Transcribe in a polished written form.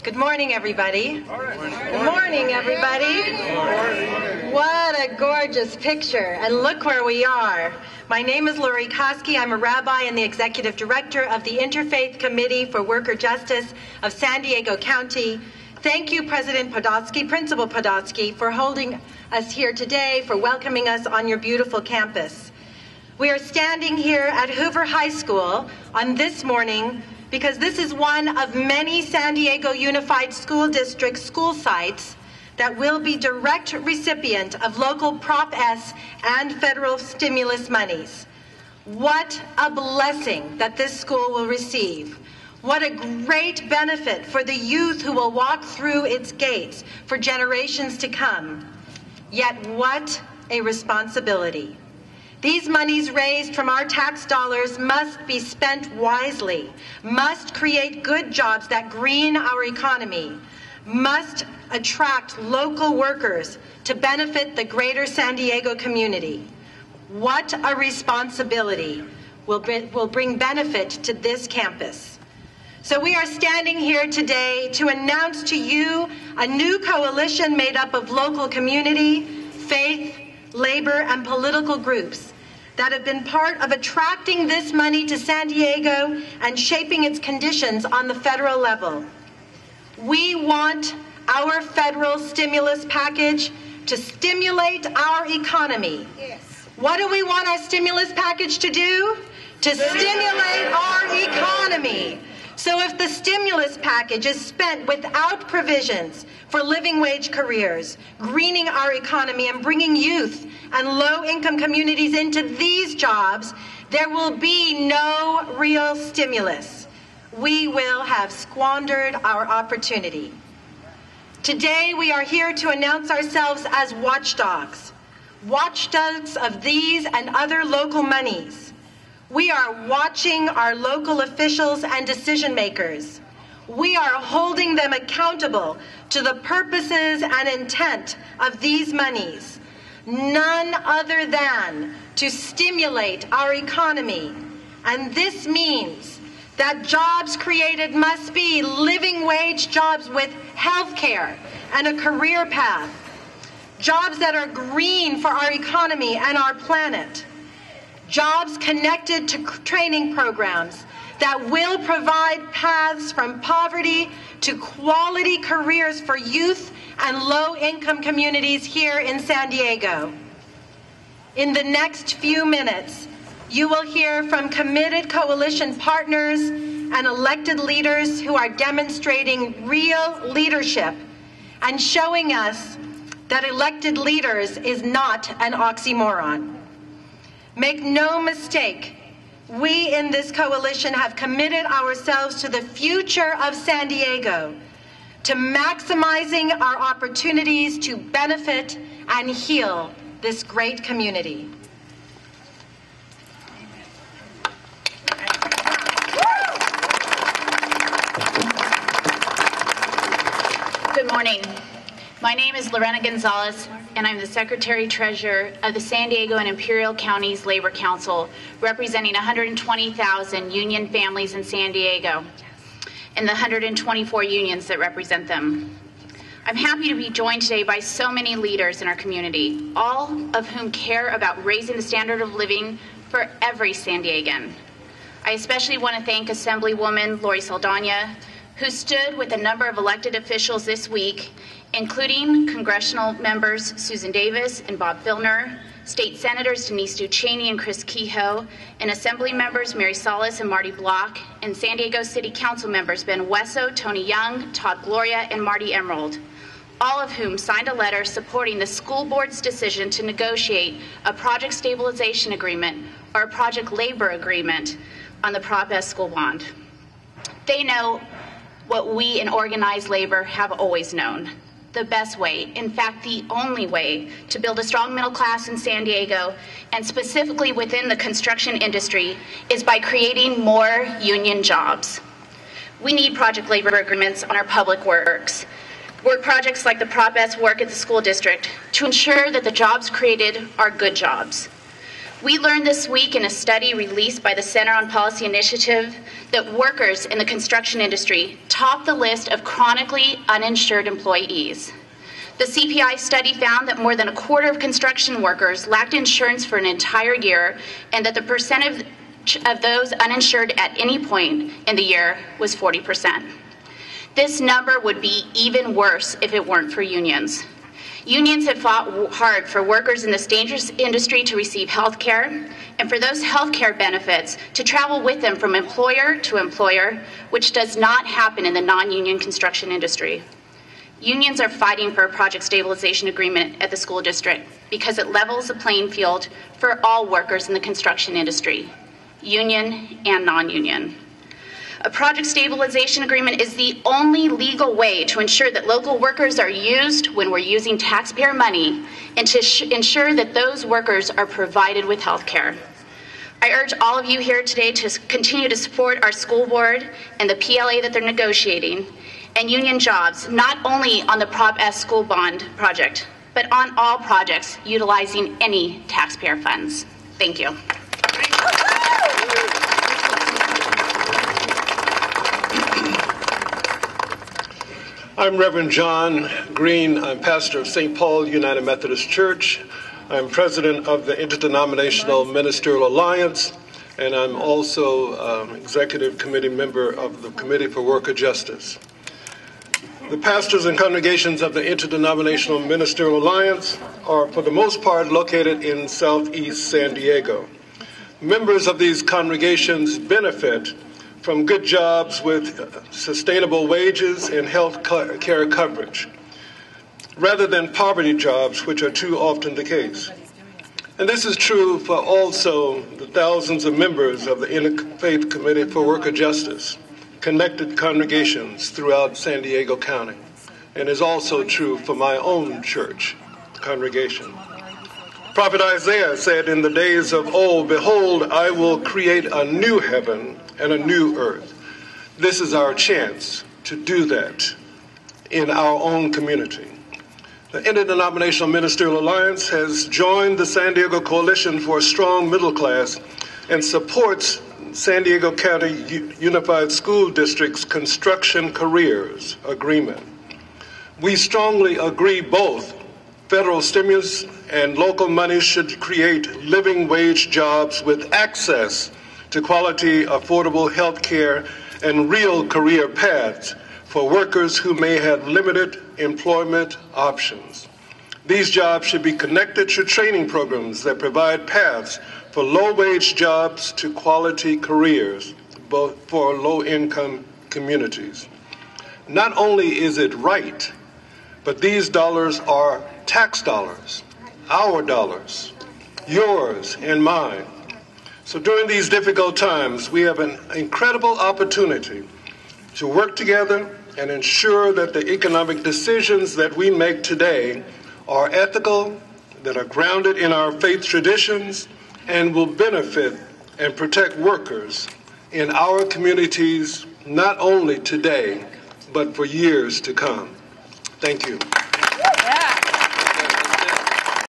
Good morning, everybody. Good morning, everybody. What a gorgeous picture. And look where we are. My name is Lorena Gonzalez. I'm a rabbi and the executive director of the Interfaith Committee for Worker Justice of San Diego County. Thank you, President Podolsky, Principal Podolsky, for holding us here today, for welcoming us on your beautiful campus. We are standing here at Hoover High School on this morning because this is one of many San Diego Unified School District school sites that will be direct recipient of local Prop S and federal stimulus monies. What a blessing that this school will receive. What a great benefit for the youth who will walk through its gates for generations to come. Yet what a responsibility. These monies raised from our tax dollars must be spent wisely, must create good jobs that green our economy, must attract local workers to benefit the greater San Diego community. What a responsibility will bring benefit to this campus. So we are standing here today to announce to you a new coalition made up of local community, faith, labor, and political groups that have been part of attracting this money to San Diego and shaping its conditions on the federal level. We want our federal stimulus package to stimulate our economy. Yes. What do we want our stimulus package to do? To stimulate our economy. So if the stimulus package is spent without provisions for living wage careers, greening our economy, and bringing youth and low-income communities into these jobs, there will be no real stimulus. We will have squandered our opportunity. Today, we are here to announce ourselves as watchdogs of these and other local monies. We are watching our local officials and decision makers. We are holding them accountable to the purposes and intent of these monies, none other than to stimulate our economy. And this means that jobs created must be living wage jobs with health care and a career path, jobs that are green for our economy and our planet, jobs connected to training programs that will provide paths from poverty to quality careers for youth and low-income communities here in San Diego. In the next few minutes, you will hear from committed coalition partners and elected leaders who are demonstrating real leadership and showing us that elected leaders is not an oxymoron. Make no mistake, we in this coalition have committed ourselves to the future of San Diego, to maximizing our opportunities to benefit and heal this great community. Good morning. My name is Lorena Gonzalez, and I'm the Secretary-Treasurer of the San Diego and Imperial Counties Labor Council, representing 120,000 union families in San Diego and the 124 unions that represent them. I'm happy to be joined today by so many leaders in our community, all of whom care about raising the standard of living for every San Diegan. I especially want to thank Assemblywoman Lori Saldana, who stood with a number of elected officials this week, including congressional members Susan Davis and Bob Filner, state senators Denise Ducheney and Chris Kehoe, and assembly members Mary Salas and Marty Block, and San Diego City Council members Ben Wesso, Tony Young, Todd Gloria, and Marty Emerald, all of whom signed a letter supporting the school board's decision to negotiate a project stabilization agreement or a project labor agreement on the Prop S school bond. They know what we in organized labor have always known. The best way, in fact, the only way to build a strong middle class in San Diego, and specifically within the construction industry, is by creating more union jobs. We need project labor agreements on our public works, work projects like the Prop S work at the school district, to ensure that the jobs created are good jobs. We learned this week in a study released by the Center on Policy Initiative that workers in the construction industry top the list of chronically uninsured employees. The CPI study found that more than a quarter of construction workers lacked insurance for an entire year, and that the percentage of those uninsured at any point in the year was 40%. This number would be even worse if it weren't for unions. Unions have fought hard for workers in this dangerous industry to receive health care, and for those health care benefits to travel with them from employer to employer, which does not happen in the non-union construction industry. Unions are fighting for a project stabilization agreement at the school district because it levels the playing field for all workers in the construction industry, union and non-union. A project stabilization agreement is the only legal way to ensure that local workers are used when we're using taxpayer money, and to ensure that those workers are provided with health care. I urge all of you here today to continue to support our school board and the PLA that they're negotiating, and union jobs, not only on the Prop S school bond project, but on all projects utilizing any taxpayer funds. Thank you. I'm Reverend John Green. I'm pastor of St. Paul United Methodist Church. I'm president of the Interdenominational Ministerial Alliance, and I'm also executive committee member of the Committee for Worker Justice. The pastors and congregations of the Interdenominational Ministerial Alliance are, for the most part, located in southeast San Diego. Members of these congregations benefit from good jobs with sustainable wages and health care coverage, rather than poverty jobs, which are too often the case. And this is true for also the thousands of members of the Interfaith Committee for Worker Justice, connected congregations throughout San Diego County, and is also true for my own church congregation. Prophet Isaiah said, "In the days of old, behold, I will create a new heaven and a new earth." This is our chance to do that in our own community. The Interdenominational Ministerial Alliance has joined the San Diego Coalition for a Strong Middle Class and supports San Diego County Unified School District's Construction Careers Agreement. We strongly agree both federal stimulus and local money should create living wage jobs with access to quality, affordable health care and real career paths for workers who may have limited employment options. These jobs should be connected to training programs that provide paths for low-wage jobs to quality careers, both for low-income communities. Not only is it right, but these dollars are tax dollars, our dollars, yours and mine. So during these difficult times, we have an incredible opportunity to work together and ensure that the economic decisions that we make today are ethical, that are grounded in our faith traditions, and will benefit and protect workers in our communities, not only today, but for years to come. Thank you.